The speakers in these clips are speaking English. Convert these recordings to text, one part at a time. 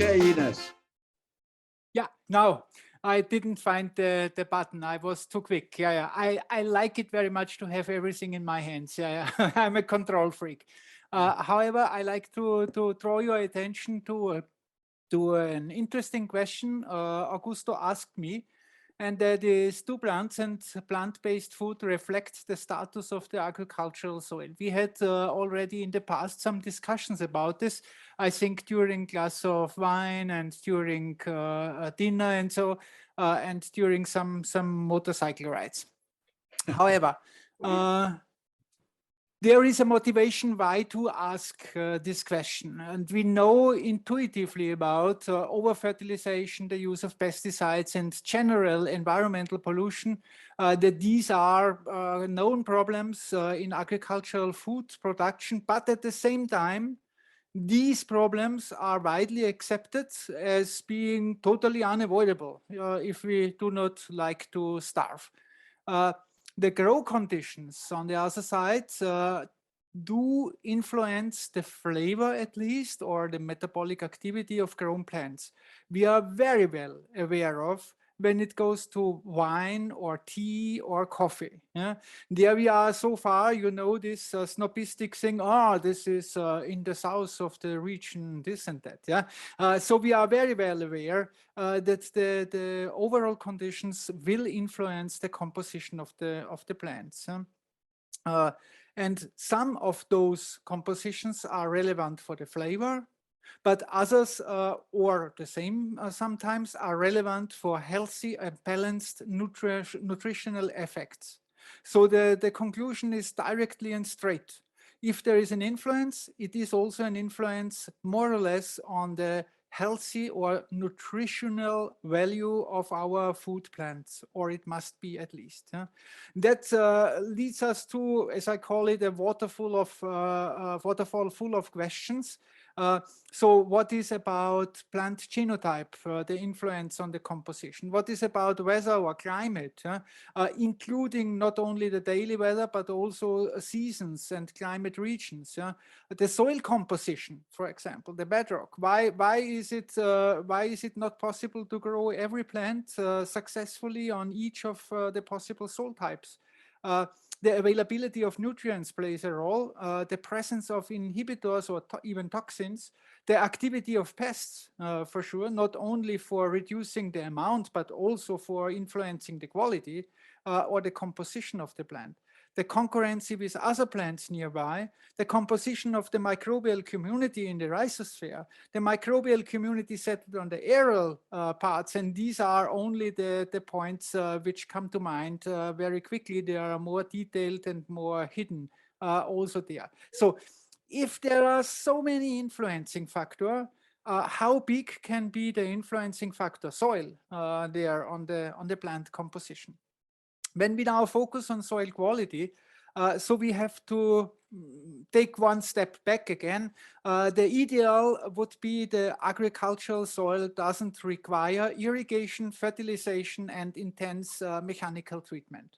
Okay, Ines. Yeah, no, I didn't find the button. I was too quick. Yeah, yeah. I like it very much to have everything in my hands. Yeah, yeah. I'm a control freak. However, I like to draw your attention to an interesting question Augusto asked me, and that is, do plants and plant-based food reflect the status of the agricultural soil? We had already in the past some discussions about this, I think during glass of wine and during dinner and so, and during some motorcycle rides. However, uh, there is a motivation why to ask this question. And we know intuitively about over-fertilization, the use of pesticides, and general environmental pollution, that these are known problems in agricultural food production. But at the same time, these problems are widely accepted as being totally unavoidable if we do not like to starve. The grow conditions on the other side do influence the flavor, at least, or the metabolic activity of grown plants. We are very well aware of when it goes to wine or tea or coffee. Yeah? There we are so far, you know, this snobistic thing, oh, this is in the south of the region, this and that. Yeah. So we are very well aware that the overall conditions will influence the composition of the plants. And some of those compositions are relevant for the flavor, but others, or the same sometimes, are relevant for healthy and balanced nutritional effects. So the conclusion is directly and straight. If there is an influence, it is also an influence more or less on the healthy or nutritional value of our food plants, or it must be at least. Yeah? That leads us to, as I call it, a waterfall full of questions. So what is about plant genotype, the influence on the composition? What is about weather or climate, including not only the daily weather, but also seasons and climate regions? The soil composition, for example, the bedrock. Why is it not possible to grow every plant successfully on each of the possible soil types? The availability of nutrients plays a role, the presence of inhibitors or even toxins, the activity of pests, for sure, not only for reducing the amount, but also for influencing the quality or the composition of the plant. The concurrency with other plants nearby, the composition of the microbial community in the rhizosphere, the microbial community settled on the aerial parts, and these are only the points which come to mind very quickly. They are more detailed and more hidden also there. So if there are so many influencing factors, how big can be the influencing factor soil there on the plant composition? When we now focus on soil quality, so we have to take one step back again. The ideal would be the agricultural soil doesn't require irrigation, fertilization, and intense mechanical treatment.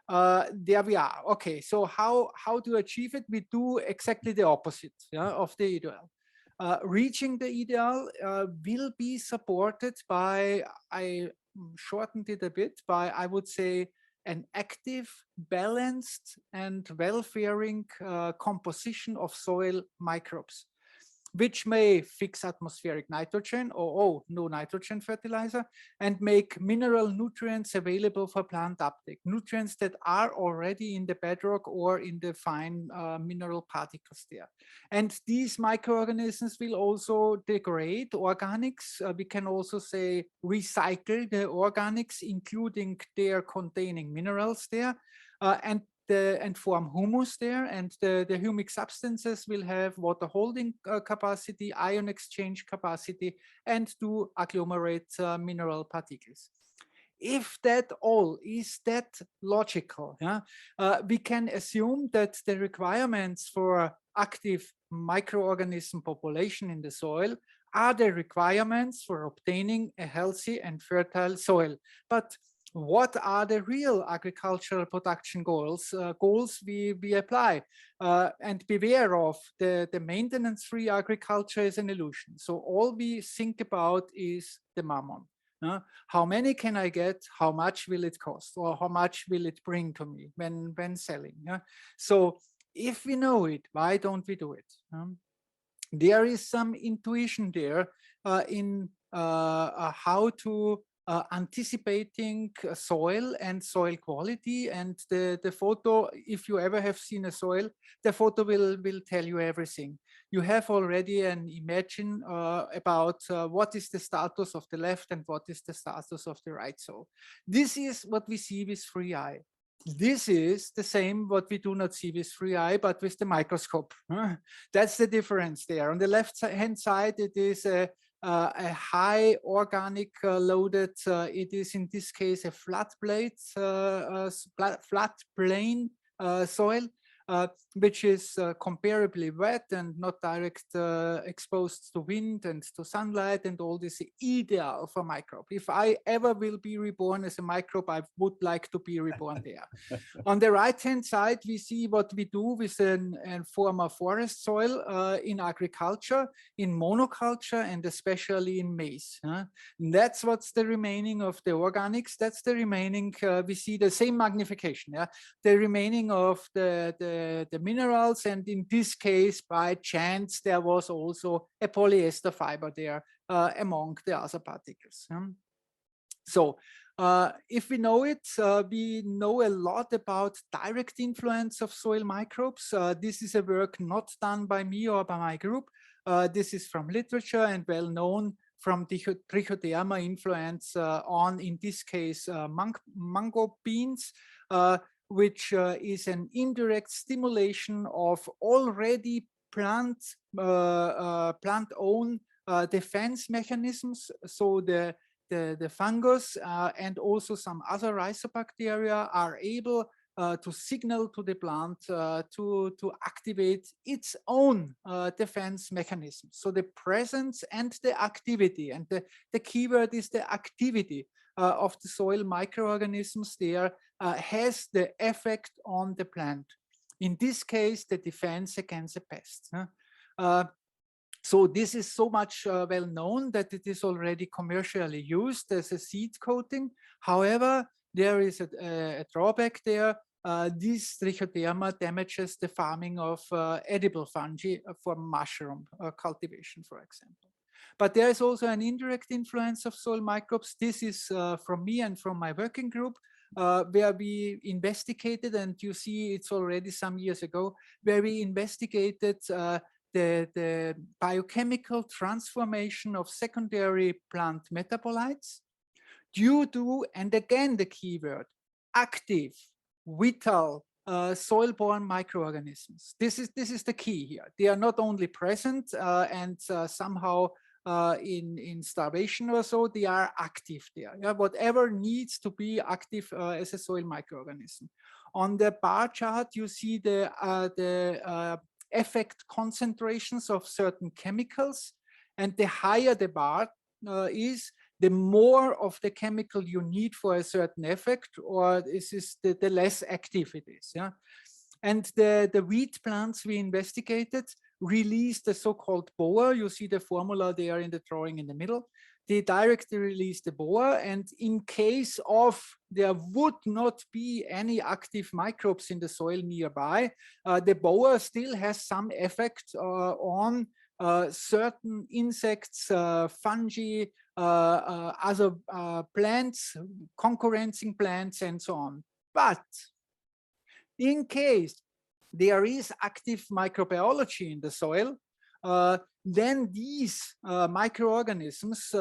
There we are. Okay, so how to achieve it? We do exactly the opposite, yeah, of the ideal. Reaching the ideal will be supported by, I shortened it a bit, by, I would say, an active, balanced, and welfaring composition of soil microbes, which may fix atmospheric nitrogen or no nitrogen fertilizer and make mineral nutrients available for plant uptake, nutrients that are already in the bedrock or in the fine mineral particles there. And these microorganisms will also degrade organics. We can also say recycle the organics, including their containing minerals there, and form humus there, and the humic substances will have water holding capacity, ion exchange capacity, and to agglomerate mineral particles. If that all is that logical, yeah, we can assume that the requirements for active microorganism population in the soil are the requirements for obtaining a healthy and fertile soil. But what are the real agricultural production goals, we apply, and beware of the maintenance-free agriculture is an illusion. So all we think about is the mammon. How many can I get? How much will it cost? Or how much will it bring to me when selling? So if we know it, why don't we do it? There is some intuition there in how to anticipating soil and soil quality, and the photo, if you ever have seen a soil, the photo will tell you everything. You have already an imagine about what is the status of the left and what is the status of the right soil. This is what we see with free eye. This is the same what we do not see with free eye, but with the microscope. That's the difference there. On the left hand side, it is a high organic loaded, it is in this case a flat plate, flat plain soil, which is comparably wet and not direct exposed to wind and to sunlight, and all this ideal for microbe. If I ever will be reborn as a microbe, I would like to be reborn there. On the right hand side, we see what we do with a former forest soil in agriculture, in monoculture, and especially in maize. That's what's the remaining of the organics. That's the remaining, we see the same magnification, the remaining of the minerals, and in this case, by chance, there was also a polyester fiber there among the other particles. So if we know it, we know a lot about direct influence of soil microbes. This is a work not done by me or by my group. This is from literature and well known from the trichoderma influence on, in this case, mango beans, which is an indirect stimulation of already plant-owned defense mechanisms. So the fungus and also some other rhizobacteria are able to signal to the plant to activate its own defense mechanism. So the presence and the activity, and the keyword is the activity of the soil microorganisms there has the effect on the plant. In this case, the defense against the pests. So this is so much well known that it is already commercially used as a seed coating. However, there is a drawback there. This trichoderma damages the farming of edible fungi for mushroom cultivation, for example. But there is also an indirect influence of soil microbes. This is from me and from my working group, where we investigated, and you see it's already some years ago, where we investigated the biochemical transformation of secondary plant metabolites due to, and again the keyword, active, vital, soil-borne microorganisms. This is the key here. They are not only present and somehow in starvation or so, they are active there. Whatever needs to be active as a soil microorganism. On the bar chart, you see the effect concentrations of certain chemicals, and the higher the bar is, the more of the chemical you need for a certain effect, or this is the less active it is. And the wheat plants we investigated released the so-called BOA. You see the formula there in the drawing in the middle. They directly release the BOA, and in case of there would not be any active microbes in the soil nearby, the BOA still has some effect on certain insects, fungi, other plants, concurrencing plants, and so on. But in case there is active microbiology in the soil, then these microorganisms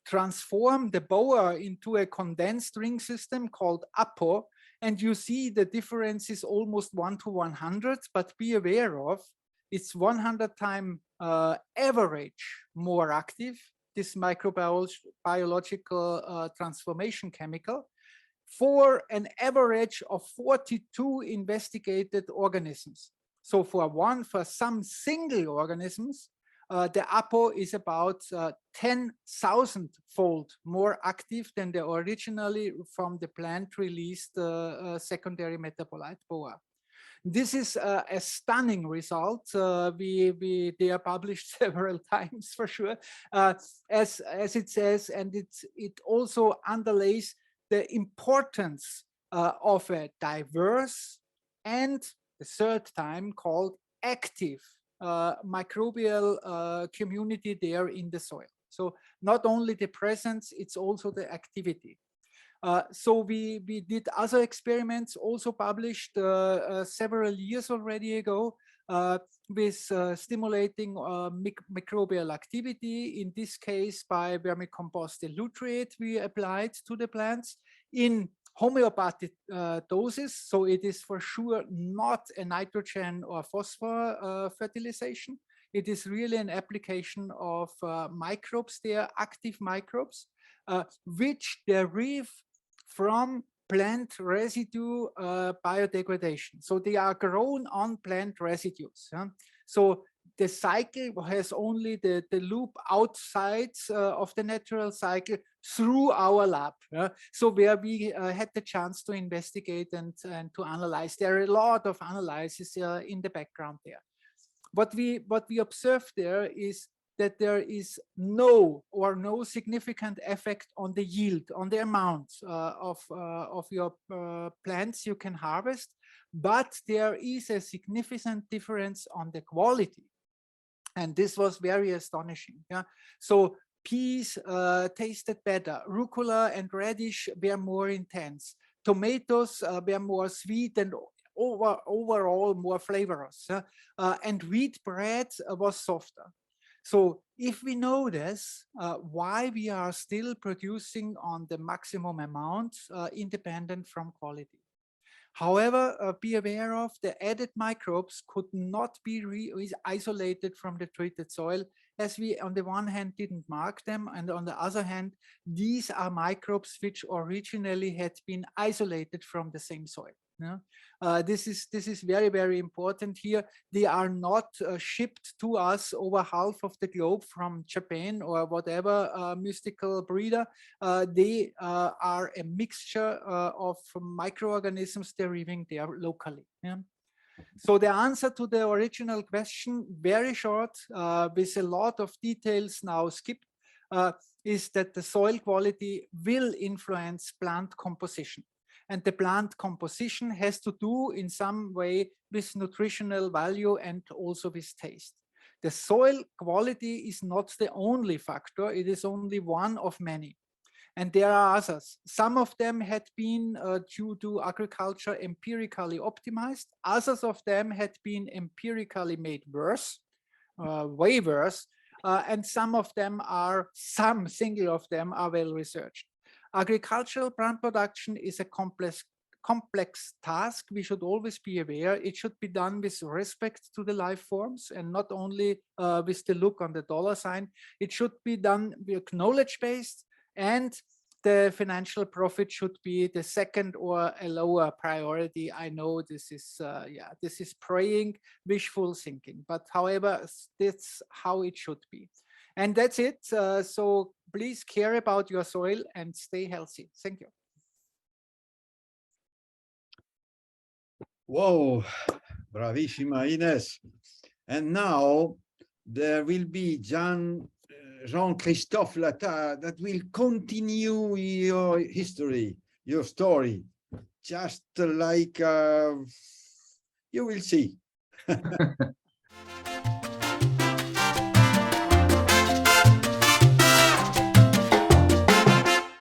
transform the BOA into a condensed ring system called APO, and you see the difference is almost 1 to 100, but be aware of it's 100 times average more active, this microbiological transformation chemical, for an average of 42 investigated organisms. So for some single organisms, the APO is about 10,000-fold more active than the originally from the plant released secondary metabolite BOA. This is a stunning result. They are published several times for sure, as it says, and it also underlays the importance of a diverse and the third time called active microbial community there in the soil. So not only the presence, it's also the activity. So we did other experiments also published several years already ago with stimulating microbial activity, in this case by vermicompost elutriate we applied to the plants in homeopathic doses. So it is for sure not a nitrogen or phosphor fertilization. It is really an application of microbes there, active microbes, which derive from plant residue biodegradation. So they are grown on plant residues. So the cycle has only the loop outside of the natural cycle through our lab. So where we had the chance to investigate and to analyze. There are a lot of analyses in the background there. What we observe there is that there is no significant effect on the yield, on the amount of your plants you can harvest, but there is a significant difference on the quality. And this was very astonishing. So peas tasted better, rucola and radish were more intense, tomatoes were more sweet and overall more flavorous, and wheat bread was softer. So if we know this, why we are still producing on the maximum amount independent from quality. However, be aware of the added microbes could not be isolated from the treated soil, as we on the one hand didn't mark them, and on the other hand, these are microbes which originally had been isolated from the same soil. This is very, very important here. They are not shipped to us over half of the globe from Japan or whatever mystical breeder. They are a mixture of microorganisms deriving there locally. So the answer to the original question, very short, with a lot of details now skipped, is that the soil quality will influence plant composition. And the plant composition has to do in some way with nutritional value and also with taste. The soil quality is not the only factor, it is only one of many. And there are others. Some of them had been due to agriculture empirically optimized. Others of them had been empirically made worse, way worse. And some single of them are well researched. Agricultural plant production is a complex task. We should always be aware. It should be done with respect to the life forms and not only with the look on the dollar sign. It should be done with knowledge-based, and the financial profit should be the second or a lower priority. I know this is praying, wishful thinking, but however, that's how it should be. And that's it. So please care about your soil and stay healthy. Thank you. Whoa, bravissima Ines. And now there will be Jean-Christophe Latta that will continue your history, your story, just like you will see.